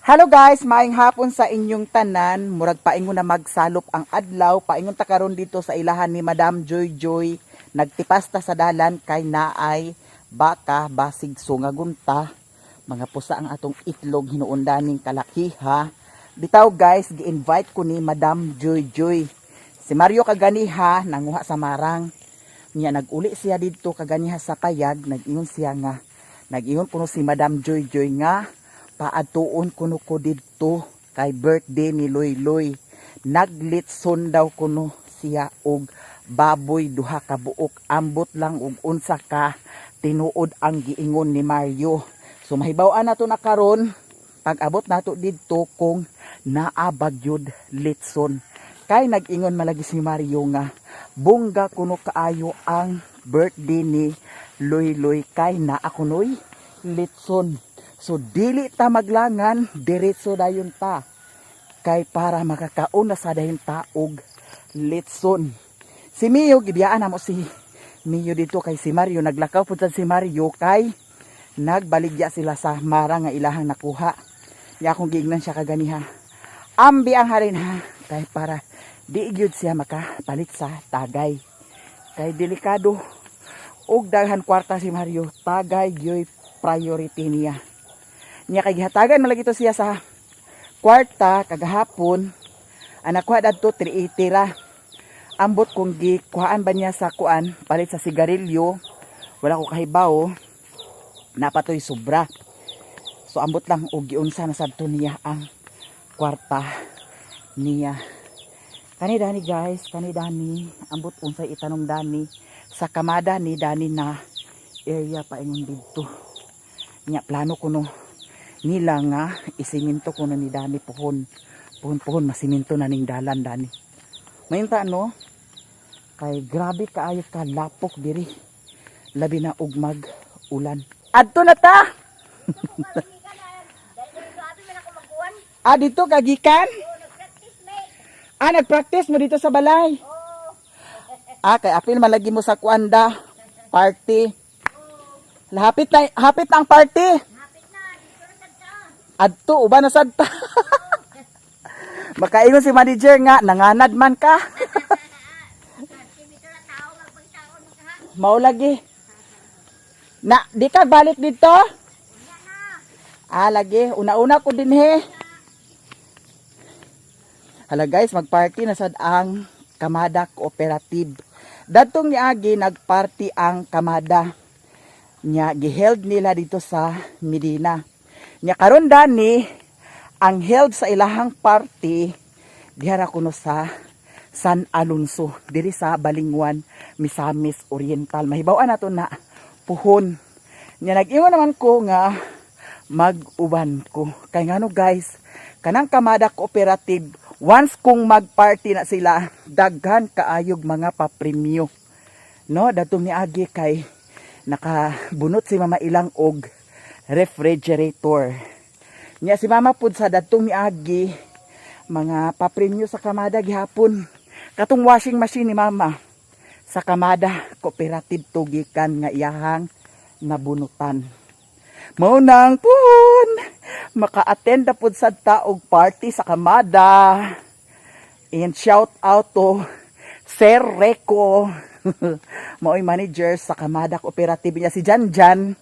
Hello guys, maayong hapon sa inyong tanan. Murag paingon na magsalop ang adlaw. Paingon ta karon dito sa ilahan ni Madam Joy Joy. Nagtipasta sa dalan kay naay baka basig sungagunta. Mga pusa ang atong itlog hinuundaning kalakiha. Bitaw guys, gi-invite ko ni Madam Joy Joy. Si Mario kaganiha nanguha sa marang. Niya naguli siya dito kaganiha sa payag. Nag-ingon siya nga. Nag-ingon puno si Madam Joy Joy nga. Paatuon kuno ko dito kay birthday ni Loy Loy. Naglitson daw kuno siya og baboy duha ka buok. Ambot lang og unsa ka tinuod ang giingon ni Mario. So mahibaw-an nato na karon pag abot nato dito kung naabag yud litson. Kay nag-ingon malagi si Mario nga bongga kuno kaayo ang birthday ni Loy Loy kay naa kunoy litson. So dili ta maglangan, diretso dayon ta. Kay para makakauna sa dayon ta og litson. Si Mio gibiyaan na mo si Mio dito kay si Mario naglakaw pud si Mario kay nagbaligya sila sa mara nga ilahang nakuha. Ya akong giingnan siya kaganiha. Ambi ang harin ha kay para di gyud siya makapalit sa tagay. Kay delikado og daghan kwarta si Mario, tagay gyud priority niya. Niya kay gihatagan malagi to siya sa kwarta kagahapon. Anak ko dadto 380 ra. Ambot kung gikuhaan ba niya sa kuan palit sa sigarilyo, wala ko kahibaw. Napatoy sobra. So ambot lang og giunsa na sadto niya ang kwarta niya. Kani dani guys, kani dani ambot unsay itanong dani sa kamada ni dani na area paingon didto. Nya plano kuno nila nga isiminto ko na ni Dani puhon masiminto na ning dalan Dani. Mayunta no kay grabe kaayo ka lapok diri labi na ugmag ulan. Adto na ta. Dito kagikan? Nagpractice mo dito sa balay? Kay apil malagi mo sa kuanda party. Hapit na ang party. Adto uban na sad ta. Makaingon si manager nga nanganad man ka. Mao lagi. Na di ka balik dito? Lagi una-una ko din he. Hala guys, magparty na sad ang Kamada Cooperative. Datong niagi nagparty ang Kamada. Nya giheld nila dito sa Medina. Nya karon dani ang held sa ilahang party dihara kuno sa San Alonso diri sa Balingwan, Misamis Oriental. Mahibaw-an nato na puhon. Nya nag-ingon naman ko nga mag-uban ko. Kay ngano guys, kanang Kamada Cooperative once kung mag-party na sila, daghan kaayog mga papremyo. No, datong niagi kay nakabunot si Mama Ilang og refrigerator. Nya si Mama pud sa datong miagi mga papremyo sa Kamada gihapon. Katong washing machine ni Mama sa Kamada Cooperative tugikan nga iyahang nabunutan. Mao nang pun maka-attend na pud sad ta og party sa Kamada. And shout out to Sir Reco. Mao'y manager sa Kamada Cooperative niya si Janjan.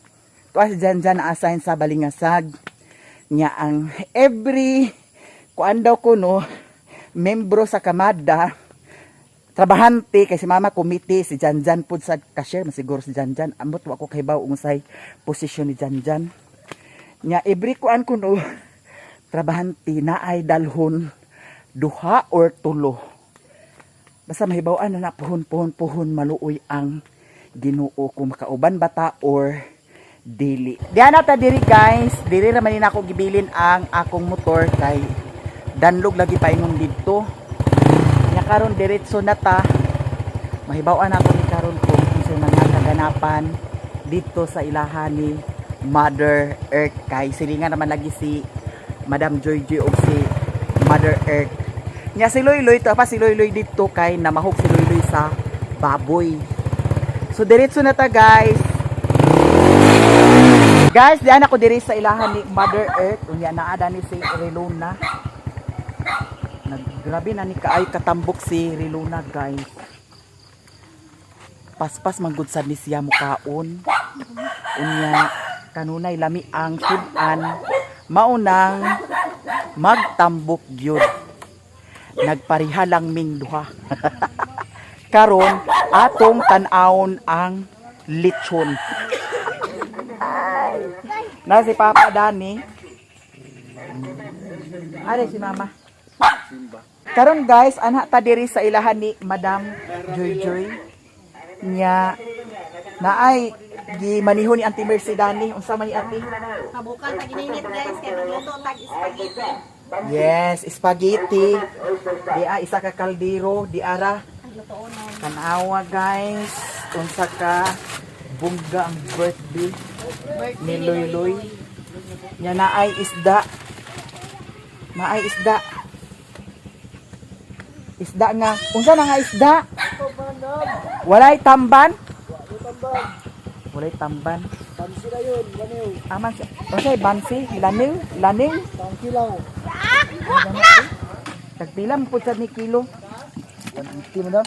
Si Janjan na-assign sa Balingasag niya ang every kuan daw ko no membro sa Kamada trabahante kay si Mama committee si Janjan pud sa cashier masiguro si Janjan amot wa ko kahibaw unsay posisyon ni Janjan niya every kuan ko no trabahante na ay dalhon duha or tulo basta mahibaw-an na puhon maluoy ang Ginoo kung makauban bata or dili. Diyan na ta diri guys. Diri ra man ako gibilin ang akong motor kay danlog lagi paingon dito. Nya karon diretso na ta. Mahibaw-an ako ni karon ko sa mga kaganapan dito sa ilahan ni Mother Earth kay silingan naman lagi si Madam Joy Joy o si Mother Earth. Nya si Loy Loy to pa si Loy Loy dito kay namahog si Loy Loy sa baboy. So diretso na ta guys. Guys, diyan ako diri sa ilahan ni Mother Earth. Unya naada ni si Reluna. Grabe na ni kaay katambok si Reluna, guys. Paspas manggod sad ni siya mukaon. Unya kanunay lami ang sudan maunang magtambok gyud. Nagpariha lang ming duha. Karon atong tan-awon ang lechon. Na si Papa Dani. Are si Mama. Karon guys, ana ta diri sa ilahan ni Madam Joy Joy. Nya naay gi manihon ni Auntie Mercy Dani. Unsa man ni Ate? Kabukan pag ininit guys, kaya magluto tag spaghetti. Yes, spaghetti. Di isa ka kaldero, di ara. Tanawa guys. Unsa ka bungga ang birthday ni Loy Loy. Nya naay isda. Naay isda. Isda nga. Unsa na nga isda? Walay tamban? Walay tamban. Bansi na yun, laniw. Aman siya. Unsay bansi? Laniw? Laniw? Tangkilaw. Tagpila mo po sa ni kilo? 150 madam.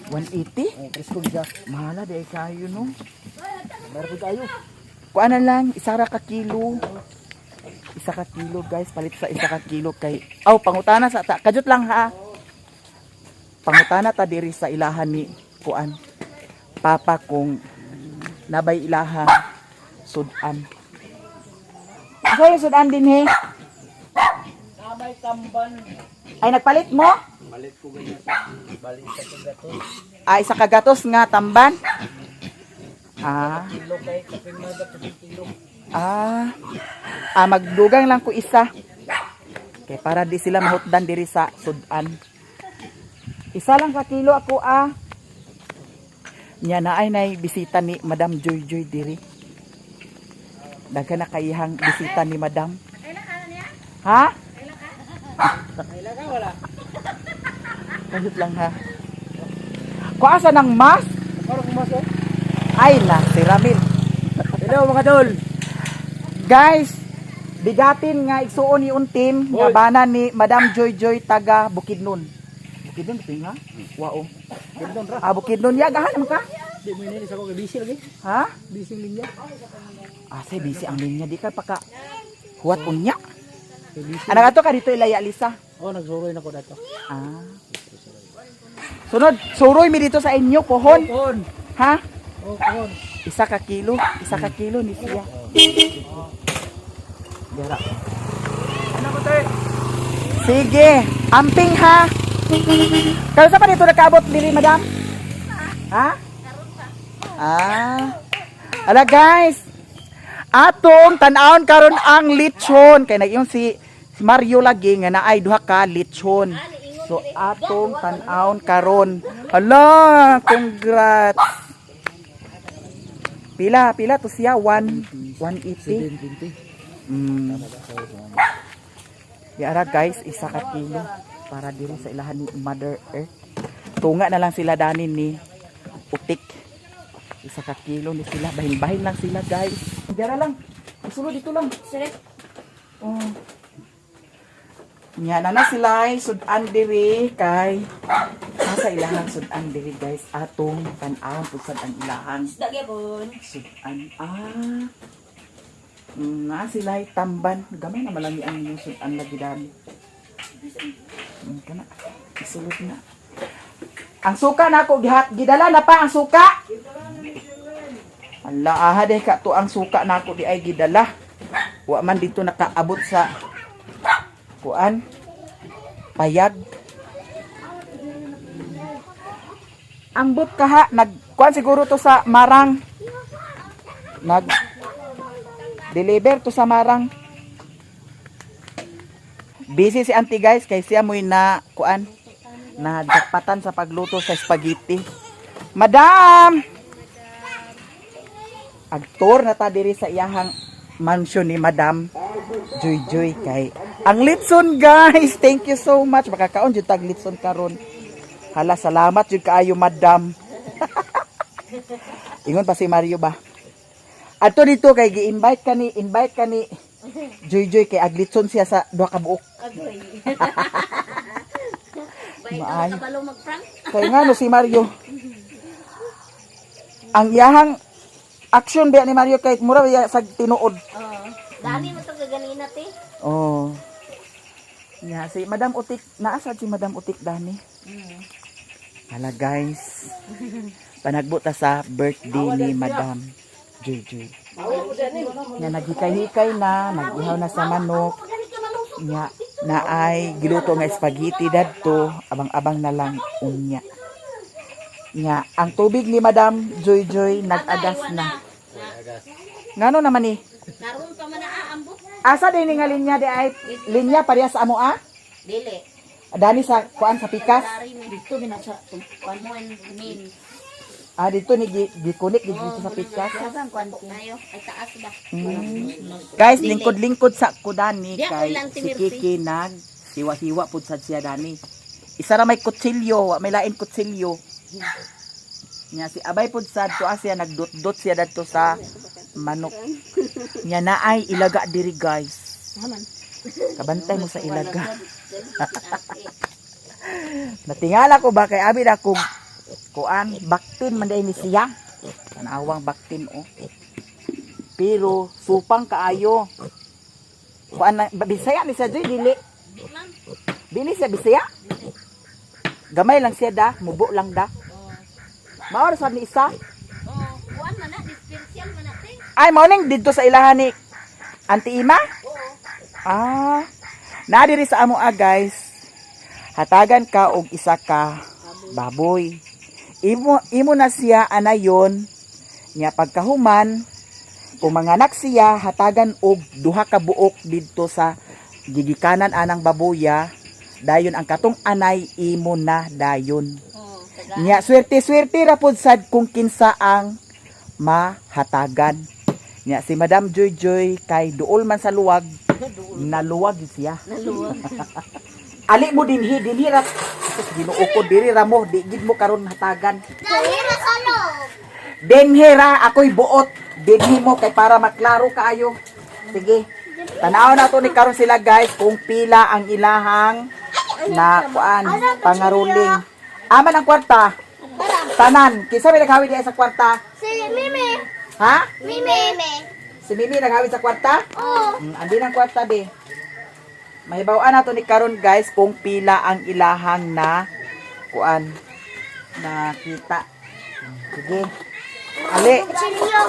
180? Oh, presko siya. Mahala di kayo no. Meron po tayo. Kuan na lang, isa ra ka kilo. Isa ka kilo guys, palit sa isa ka kilo kay. Aw, pangutana sa ta. Kajut lang ha. Pangutana ta diri sa ilahan ni kuan. Papa kung nabay ilahan sudan. Ako yung sudan din he. Namay tamban. Ay nagpalit mo? Balit ko ganyan sa balik sa kagato. Ay isa ka gatos nga tamban. Kilo kay kaping mga gato kilo. Magdugang lang ko isa. Kay para di sila mahutdan diri sa sudan. Isa lang ka kilo ako Nya na ay nay bisita ni Madam Joy Joy diri. Daghan na kayihang bisita ni Madam. Ha? Kaila ka wala. Kahit lang ha. Kuasa ng mas? Para kumaso. Ay na, si Ramil. Hello mga dol. Guys, bigatin nga igsuon ni Untim nga bana ni Madam Joy Joy taga Bukidnon. Bukidnon pinga? Wao. Bindon ra. Bukidnon ya gahan naman ka? Di mo ini sa ko busy lagi. Ha? Busy linya. Say busy ang linya di ka paka huwat unya. Busy. Anak ato ka dito ilaya Lisa. Oh, nagsuroy na ko dato. Sunod, suroy mi dito sa inyo pohon. Kon. Ha? Oh, kon. Isa ka kilo ni siya. Dira. Ano ko tay? Sige, amping ha. Kaya sa pa dito nakaabot dili, Madam? Ha? Ala guys. Atong tan-awon karon ang lechon kay nag si Mario lagi nga naay duha ka lechon. So atong tan-awon karon. Hala, congrats. Pila to siya 180. 720. Yara guys, isa ka kilo para diri sa ilahan ni Mother Earth. Tunga na lang sila danin ni Utik. Isa ka kilo ni sila. Bahin-bahin lang sila guys. Dira lang. Isulo dito lang. Sir, Oh. Nya na sila sudan diri kay nasa ilahan sudan diri guys. Atong tan-awon pud sad ang ilahan isda gyapon. sudan. Na sila tamban. Gamay na malami ang inyong sudan lagi dami. Kana. Isulod na. Ang suka na ako gidala na pa ang suka. Ala de ka to ang suka na ako di ay gidala. Wa man dito nakaabot sa kuan payag. Ang but kaha nagkuan siguro to sa Marang. Deliver to sa Marang. Busy si auntie guys kay siya mo'y na kuan na dakpatan sa pagluto sa spaghetti. Madam! Agtor na ta diri sa iyahang mansion ni Madam Joy Joy kay ang litson guys. Thank you so much. Makakaon jud tag litson karon. Hala, salamat jud kaayo Madam. Ingon pa si Mario ba? Ato dito kay gi-invite ka ni Joy kay aglitson siya sa duha ka buok. Agoy. Bay Maay. ka kabalo mag-prank. Kay nga no si Mario. Ang iyahang action ba ni Mario kay mura ya sa tinuod. Oh. Dami mo to gaganina te. Oh. Nya si Madam Utik, naasad si Madam Utik dani. Hala guys. Panagbo ta sa birthday ni Madam Joy. Nya naghikay-hikay na, nag-ihaw na sa manok. Nya naay giluto nga spaghetti dadto, abang-abang na lang unya. Nya ang tubig ni Madam Joy nag-agas na. Ngano naman ni? Karon pa man aambot. Asa din nga linya di ay linya pareha sa amo Dili. Dani sa kuan sa pikas. Dari mi dito binasa kuan mo min. Dito ni gikunik dito sa pikas. Kasang kuan tayo ay taas ba. Guys, lingkod-lingkod sa kudani Di ako kay lang si timirti. Kiki nag hiwa-hiwa pud sad siya dani. Isa ra may kutsilyo, wa may lain kutsilyo. Nya si Abay pud sad to siya nagdot-dot siya dadto sa manok. Nya naay ilaga diri guys. Naman. Kabantay mo sa ilaga. Natingala ko ba kay abi na kog kuan baktin man day ni siya. Tanawang baktin oh. Pero supang kaayo. Kuan na Bisaya ni siya Joy, dili. Ma'am. Dili siya Bisaya. Gamay lang siya da, mubo lang da. Mao ra sad ni isa. Oh, kuan man na special man natin. Ay mao ning didto sa ilahan ni Auntie Ima. Na diri sa amo guys. Hatagan ka og isa ka baboy. Imo na siya anayon nya pagkahuman kung manganak siya hatagan og duha ka buok didto sa gigikanan anang baboya. Dayon ang katong anay imo na dayon. Oh, taga. Nya swerte ra pud sad kung kinsa ang mahatagan. Nya si Madam Joy kay duol man sa luwag, naluwag siya. Naluwag. Ali mo dinhi ra. Ginuukod diri ra mo, di gid mo karon hatagan. Dahira sa loob. Dinhi ra ako'y buot. Dinhi mo kay para maklaro kaayo. Sige. Tanaw na to ni karon sila guys kung pila ang ilahang na kuan pangaruling. Aman ang kwarta. Tanan, kinsa may naghawi diay sa kwarta? Si Mimi. Ha? Mimi. Si Mimi naghawi sa kwarta? Oh. Andi ng kwarta di. Mahibawaan nato ni karon guys kung pila ang ilahang na kuan na kita. Sige. Ali, Kutsilyo.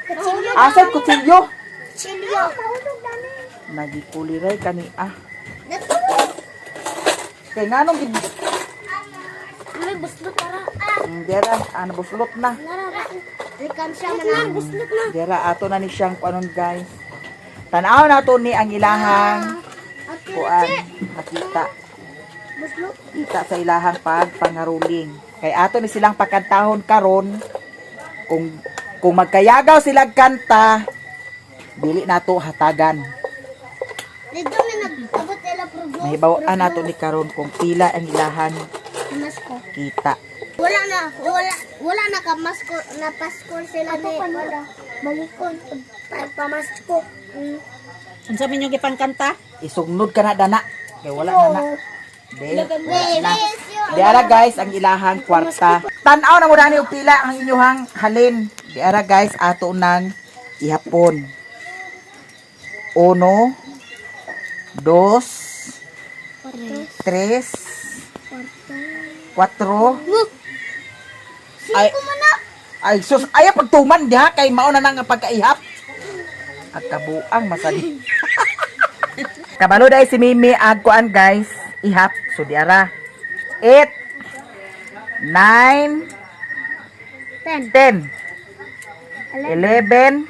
Kutsilyo. asan kutsilyo? Kutsilyo. Nagikuliray kani Dato. Kay nganong gid May buslot tara. dera buslot na. Rikan siya man buslot na. Dera ato na ni siyang kuanon guys. Tanaw nato ni ang ilahang kuan nakita. Buslot. Kita sa ilahang pangaruling. Kay ato ni silang pakantahon karon kung magkayagaw sila kanta dili nato hatagan. Dito na nag-abot nila programa. Mahibawaan nato ni karon kung pila ang ilahang Masko. kita. Wala na ka masko na Pasko sila ni wala. Balikon pamasko. Ang sabi nyo gipangkanta? Isugnod ka na dana. Kay wala na na. Diara guys ang ilahang kwarta. Tan-aw na mo dani og pila ang inyong halin. Diara guys ato nang ihapon. 1 2 3 4 ay sus ay pagtuman diha kay mao na nga pagkaihap. At kabuang masali. Kabalo dai si Mimi ag kuan guys, ihap so diara. 8 9 10 11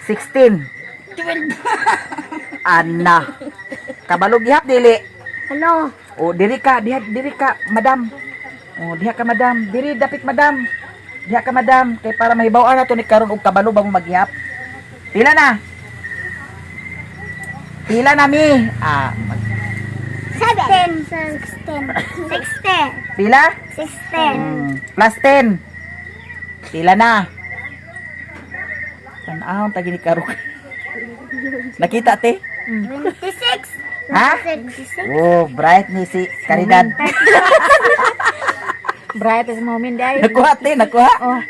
16 Ana. Kabalo gihap dili. Hello. O diri ka, madam. O diha ka madam, diri dapit madam. Diha ka madam kay para mahibaw-an nato ni karon og kabalo bang magyap. Pila na? Pila na mi? 7 16 16 Pila? 16 Plus 10. Pila na? Tanahon tagi ni karong. Nakita te? 26. Ha? 26. Oh, bright ni si Caridad. Bright as moment day. Nakuha te, nakuha. Oh,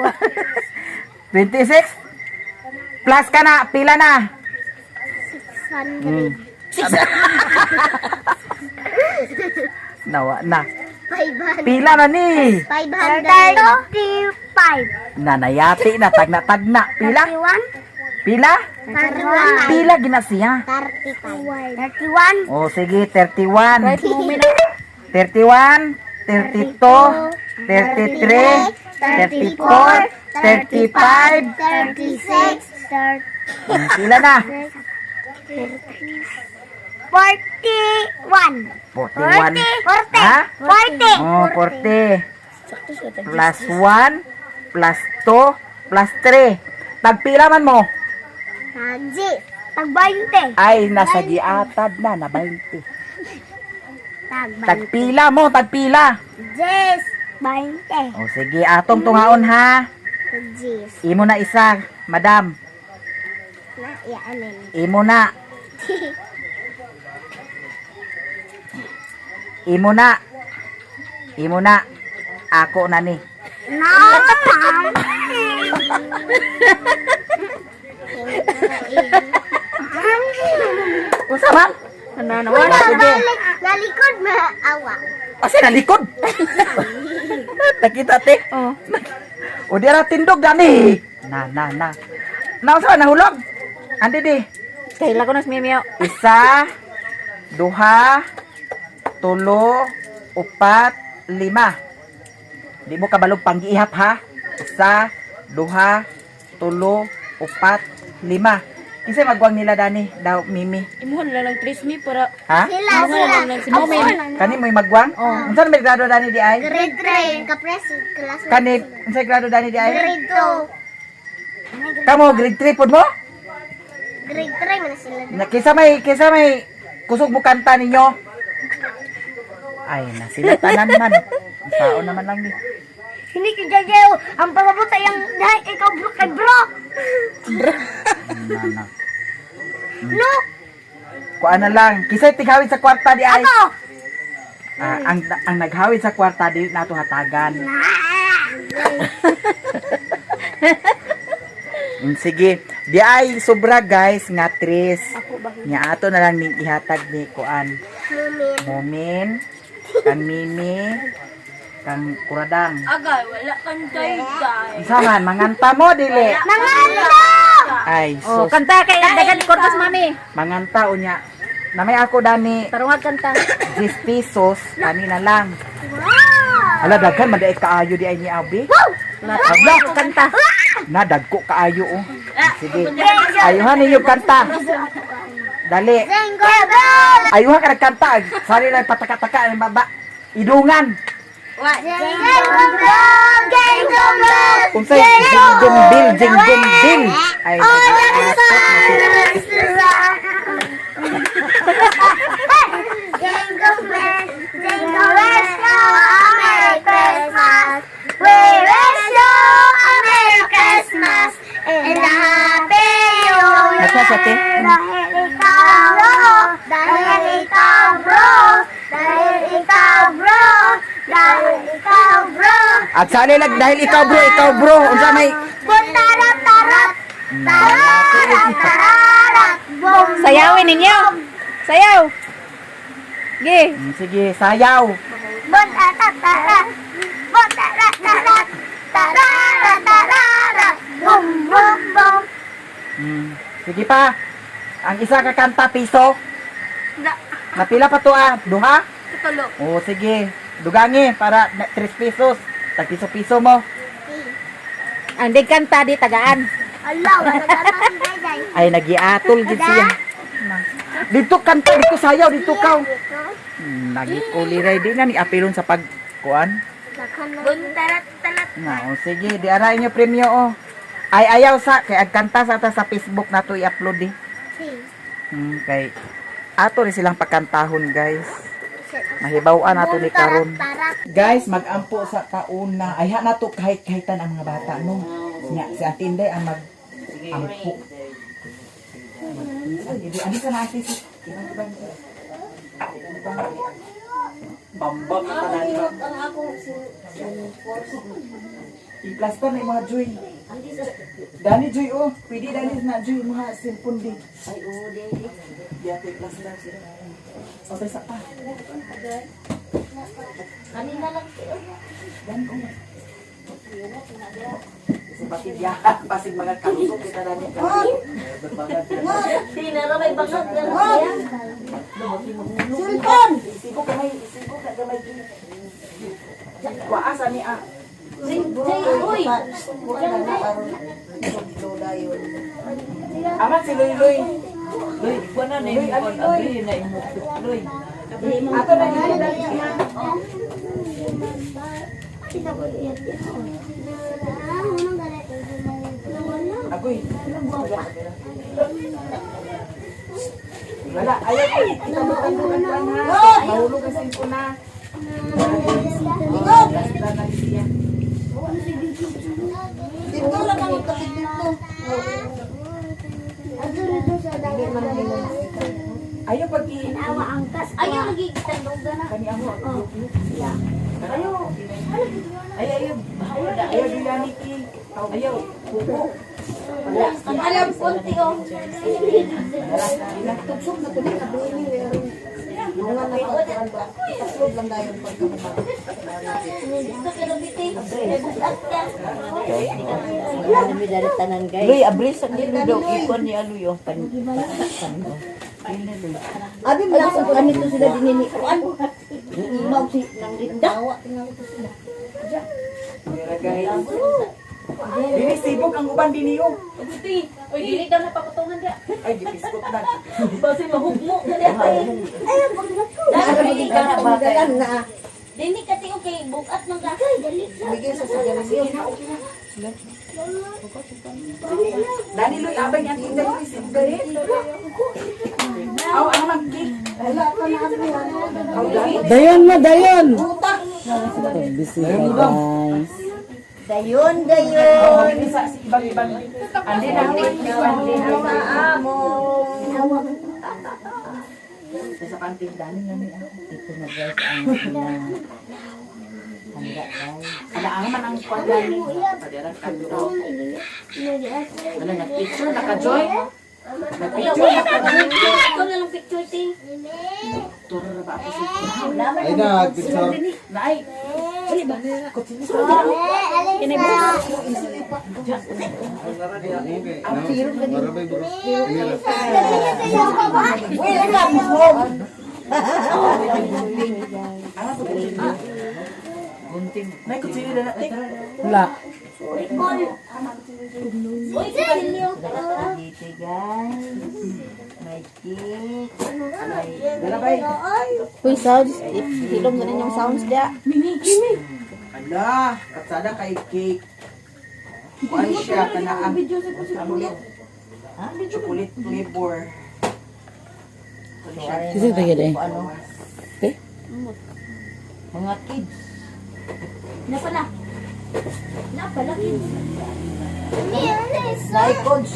26. Plus ka na, pila na. 600. Nawa na. 500. Pila na ni. 535. Nanayati na, tagna-tagna. Pila? 31. Pila? 31. Pila gina siya. 35. 31. Oh, sige, 31. bright moment. 31, 32, 33, 34, 35. 36. Pila na? 41. 41. 40. Ha? 40. Oh, 40. Plus 1, plus 2, plus 3. Tagpila man mo? Haji. Tag 20. Ay, nasa giatad na 20. Tag 20. Tagpila mo, tagpila. Yes. 20. O sige, atong tunghaon ha. Yes. Imo na isa, madam. Na, amen. Imo na. Imo na. Imo na. Ako na ni. No. Unsa man? Nananawa. Sige. Nalikod maawa. Asa na likod? Nakita te. Oh. O di ra tindog gani. Na. Nausa nahulog. Andi di. Kaila ko na si Mimio. Isa, duha, tulo, upat, lima. Di mo kabalog panggiihap ha. Isa, duha, tulo, upat, lima. Isa magwang nila dani daw Mimi. Imuhon lang ng 3 mi para Ha? Sila. si Momen. Kani mo magwang? Oh. Unsa may grado dani di ay? Grade 3. Kapres. Class. Kani unsa grado dani di ay? Grade 2. Kamo grade 3 pud mo? Grade 3 man sila. Kisa may kusog mo kanta ninyo. Ay, nasilatanan man. Sao naman lang di. Hindi ka jajaw. Ang pababot ay ang dahil ikaw bro kay bro. Na. No. Kuan na lang. Kisay tighawid sa kwarta di ay. Ako. Ang naghawid sa kwarta di nato hatagan. Sige. Di ay sobra guys nga tres. Nya ato na lang ning ihatag ni kuan. Momen. Kang Mimi. Kang Kuradang. Agay, wala kang day-day. Saman manganta mo dili. Nangalo! Ay, Oh, sus. kanta kay dagan kortas mami. Manganta unya. Namay ako dani Tarungag kanta. 10 pesos kanina lang. Wow! Ala daghan man dai kaayo di ay ni Abi. Hala, kanta. Nadagko kaayo oh. Sige. Ayuhan ninyo kanta. Dali. Jingle bell! Ayuhan ka nagkanta. Sari lang pataka-taka ang baba. Idungan. Jingle bell! Jingle bell! Unsay jingle bil. Ay, All the nag-aasot na sila. Jingle bells, jingle bells, a Merry Christmas. We wish you a Merry Christmas and a Happy New Year. Nagsasate? Dahil ikaw bro, dahil ikaw bro, dahil ikaw bro. At sali lang dahil ikaw bro. Unsa may Tarat, tarat, tarat, tarat, bom. Sayawin ninyo. Sayaw. Gi. Sige, sayaw. Bon tarat, tarat, bon tarat, tarat, tarat, tarat, bom, bom, bom. Sige pa. Ang isa ka kanta piso. Napila pa to duha? Tulo. Oo, sige. Dugangi para 3 pesos. Tag piso-piso mo. Ang dig kanta di tagaan. Allah, wala ka nang gayay. Ay, nagiatol gid siya. Dito kanta, dito sayaw, dito kaw. Nagikuliray di na ni apilon sa pagkuan. Bon tarat, tarat. Na, o sige, di ara inyo premyo oh. Ay ayaw sa kay agkanta sa ta sa Facebook nato i-upload di. Kay ato ni silang pakantahon guys. Mahibaw-an nato ni karon. Guys, magampo sa kauna. Ay ha nato kahit-kahitan ang mga bata no. Nya si Atinday ang Ampuk. Adi ka na ate. Bambang na tanan ba? I-plaster na yung mga Joy. Dani Joy, oh. Pwede dani na Joy, mga cellphone din. Ay, oo, dali. Di ate i-plaster sila. O, tayo sa pa. Kanina lang. Yan, oh. Kasi pati biyakan, pasig mga kalusok kita dani ka. Di na may bangat. Cellphone! Isiko ka gamay. Waasa ni ah. Uy! Amat si Loy Loy. Loy, ikaw na na yung abri na imukit, Loy. Ato na dito dali siya. Agoy. Wala, ayaw ko. Tanong-tanong lang ha. Mahulog ang cellphone na. Basta na siya. Dito lang ang kapit dito. Ayaw pag Awa angkas. Ayaw lagi tandog na. kani ako. Ayaw. Ayaw duyani ki. Ayaw. Pupo. Ang alam konti oh. Tugsok na tuloy ka doon ni mga nakakaroon ba? Taslog lang dayon pagkamuha. Ito pero bitin. Ano dari tanan guys? Loy, abri sa nilo daw ikon ni Alo yung pantaksan mo. Abi malasa ko ganito sila dininiuan. Imaw si nang rindawa tingnan ko sila. Dili sibog ang uban din niyo. Uy, dili daw na pakutungan dia. Ay, gipiskot na. Basi mahugmo. Dahil magiging ka na bagalan na. Dini kati okay bukat man ka. Dali. Bigay sa saganasyon. Dani Loy, abay niya tinda yung sibog galit. Aw, ano mag-cake? Wala ka na ano. Aw, dani. Dayon na, dayon! Utak. Busy guys. Dayon. Aw, isa si ibang-ibang. Andi na, andi na. Maamo. Sa kantin, dani na niya. Ito na guys ang handa guys. Alaang man ang kwadlan ni. Padaran kanto. Wala, nag-picture, naka-joy. Nag-picture, naka-joy. Ito na lang picture ting. Turo na ba ako sa Ay na, picture. Nay, nay, kutsili na natin. Wala. Uy, silyo. Dito guys. May cake. Dalabay. Uy, sounds. Hilom na rin yung sounds dia. Ala, katsada kay cake. Kuan siya kana ang chocolate flavor. Kasi tagad eh. Ano? Eh? Mga kids. Napala. Napala kids. Naikods.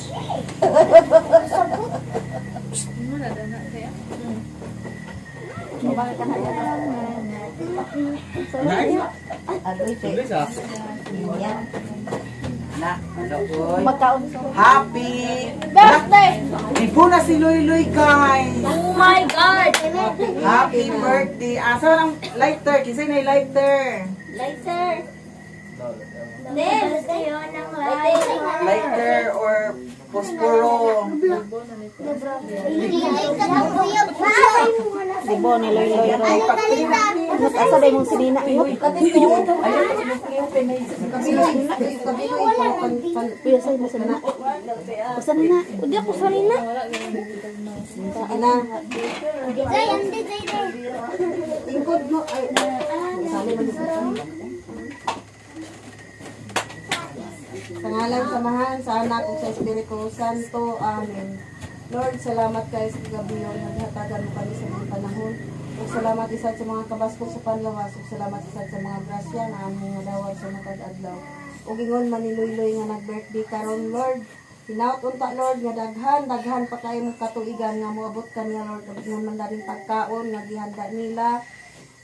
Ano ito? Yan. Na,aloy. Magkaon. Happy birthday! Ibo na si Loy Loy, guys. Oh my God! Happy birthday. Asa lang lighter? Kisay na yung lighter. Lighter. Nels, yun ang lighter. Lighter or posporo. Sibo ni Loy Loy ro. Mas asa day mong sinina. Uy, say mo sinina. Usa na na. Udi ako sanina. Ana. Jay, andi, Jay, Jay. Tingkod mo ay sali man dito. Sa ngalan samahan sa anak ug sa Espiritu Santo. Amen. Lord, salamat kayo sa gabi yon. Naghatagan mo kami sa mga panahon. Ug salamat isad sa mga kabaskog sa panlawas. Ug salamat isad sa mga grasya na among nadawat sa matag adlaw. Ug ingon maniluy-luy nga nag-birthday karon, Lord. Hinaut unta Lord nga daghan pa kayo mong katuigan nga moabot kaniya Lord ug naman daring pagkaon nga gihanda nila.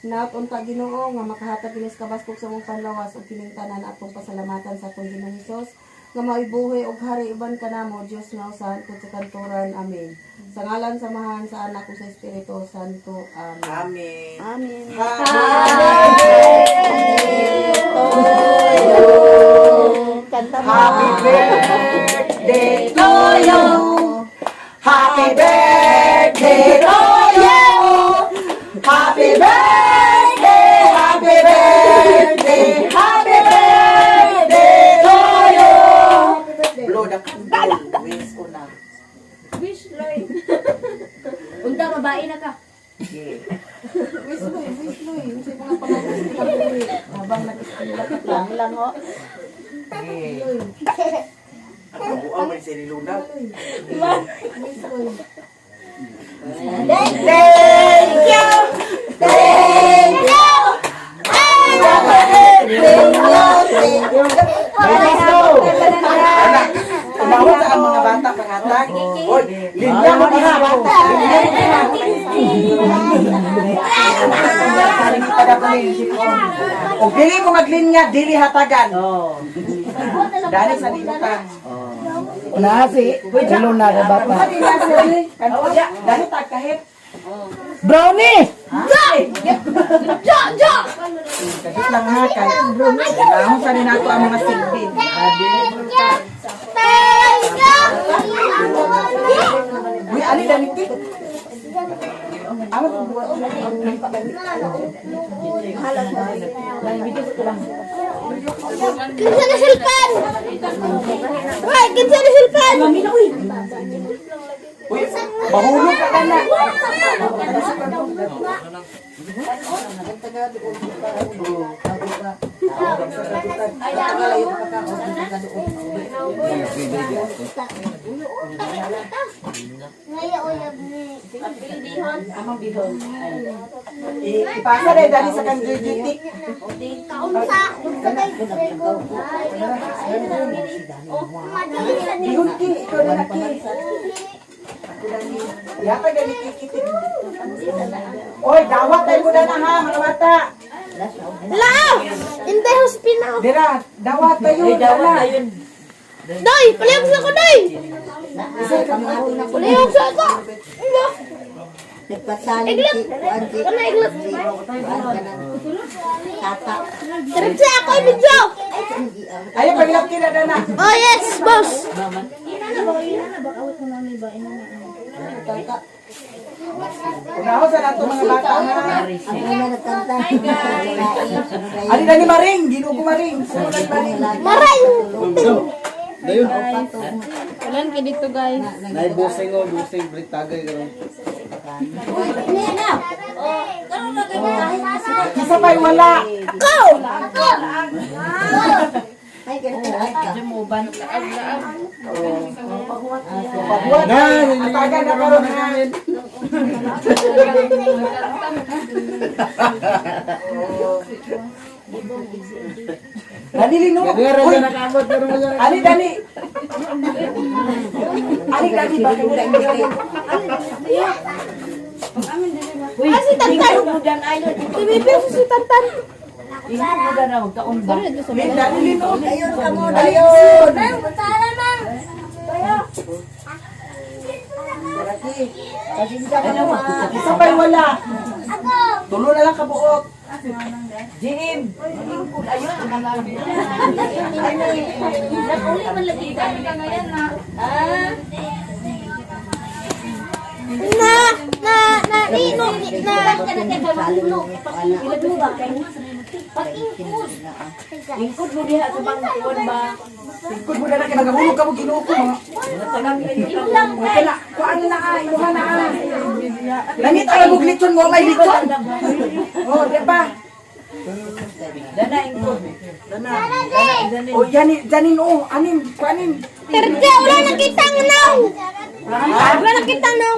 Hinaut unta Ginoo nga makahatag kinis kabaskog sa mong panlawas ug kining tanan atong pasalamatan sa atong Ginoong Hesus nga maibuhi og hari uban kanamo Dios nga usahan ko sa kanturan. Amen. Sa ngalan samahan sa anak ko sa Espiritu Santo. Amen. Amen. Happy birthday to you. Happy birthday to you. Happy birthday, happy birthday, happy birthday to you. Blow the candle. Wish ko na. Unta, babae na ka. Wish Loy. Kasi mga pangalan habang nag-eskwela ka lang ho. Ang buang may sinilunag. Wish Loy. Thank you! Thank you! Unahon sa ang mga bata pangatag. Oy, linya mo mga bata. O dili mo maglinya, dili hatagan. Dali sa limutan. Una si Hello na ka bata. Dali tagkahit. Brownie! Kahit lang ha, kahit unahon sa rin ako ang mga sigbin. Uy, ali dali tik. Ano po buwan? Kinsa na silpan? Hoy, kinsa na silpan? Uy, mahulog ka ka na. Ipasa rin dali sa kang jujutik. Igun ki, ikaw na naki. Yata dali kikitik. Oy, dawat tayo mo na ha, mga bata. Lao! Hindi hospina. Dira, dawat tayo. Dawat. Day, palihog sa ko, day! Palihog sa ko! Ano? Iglat! Ano iglat? Diretso ako, ibidyo! Ayaw, pagilap kila na na. Oh, yes, boss! Unaho sa nato mga bata ha. Ani na ni Maring, ginugo Maring. Sumunod Maring. Maray! Kalan ka dito, guys. Nay busing o busing balik tagay karon. Isa pa'y wala. Ako! Pabuhat na. Atagan na karon ha. Dali lino. Uy, Nakabot karon mo. ali dali. Ali dali ba kayo dali? Ah, si Tantan! Ibibig si Tantan! Dali lino. Ayun ka mo, ayun. Tara, mang! Isa pa'y wala. Ako! Tulo na lang kabuok. Jim. Nakuli man lagi kami ka ngayon na. Ingkod mo diha sa bangkuan ba? Ikot mo na lang kaya nagahulog ka mo ginuko mo. Kaya kuan na ay, iluha na ay. Langit ang nagug litson mo, may litson. Oh, di ba? Dana ingkod. O, janin o, anin, kuanin. Terja, wala nakitang naw! Wala nakitang naw!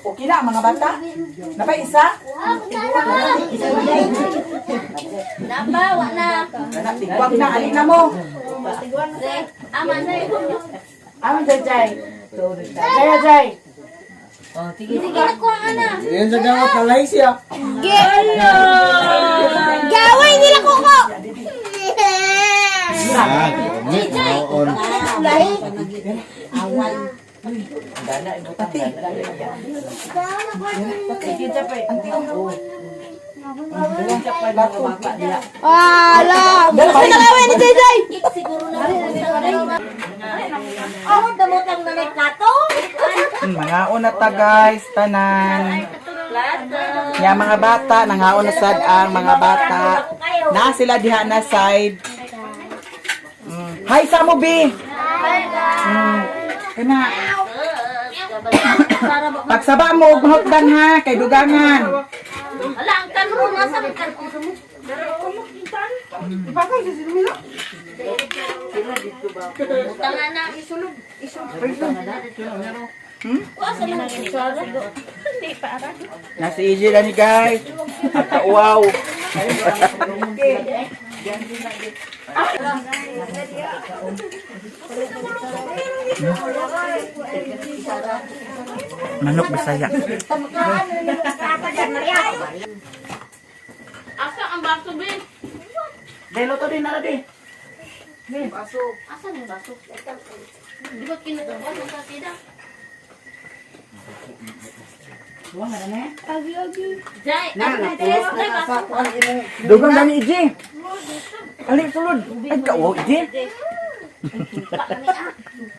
Okay na, mga bata? Napay isa? Nabawa na. Tigwag na, alin na mo. Aman na. Aman Jay Jay. Jay Jay. Oh, sige. Sige na ko ana. Yan sa gamot ng siya. Gaway nila ko ko! Away. Wala! Gusto na gawin ni JJ! Siguro na rin. Oh, damotang nalit na to. Mga una ta guys, tanan. Ya mga bata, nangaon na sad ang mga bata. Na sila diha na side. Hi sa mo bi. Kana. Pagsaba mo og mahutdan ha kay dugangan. Wala ang kanro nasa kanro mo. Tangan na isulog. Wasa man ang isara. Hindi para. Nasa easy lang ni guys. At wow. Manok Bisaya. Asa ang baso bin? Delo to din na di. Asa ang baso? Di ba kinukuha sa tida? Jai, Dugang dani Iji. Ali sulod. Ay ka wow Iji.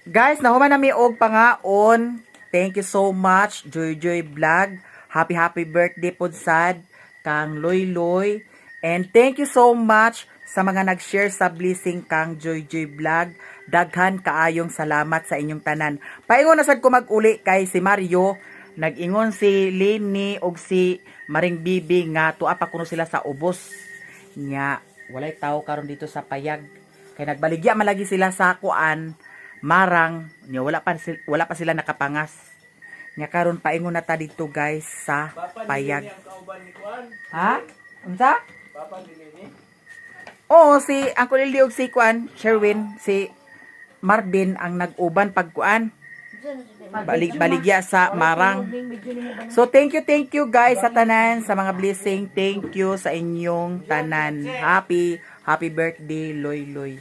Guys, nahuman na mi og pangaon. Thank you so much Joy Joy Vlog. Happy birthday pod sad kang Loy Loy. And thank you so much sa mga nag-share sa blessing kang Joy Joy Vlog. Daghan kaayong salamat sa inyong tanan. Paingon na sad ko mag-uli kay si Mario. Nag-ingon si Lenny og si Maring Bibi nga tuwa pa kuno sila sa ubos. Nya walay tao karon dito sa payag. Kay nagbaligya man lagi sila sa kuan marang nya wala pa sila nakapangas. Nya karon paingon na ta dito guys sa payag. Ha? Unsa? Oo, si Uncle Ildi og si kuan Sherwin, si Marvin ang nag-uban pagkuan. Baligya sa marang. So thank you guys sa tanan sa mga blessing. Thank you sa inyong tanan. Happy birthday Loy Loy.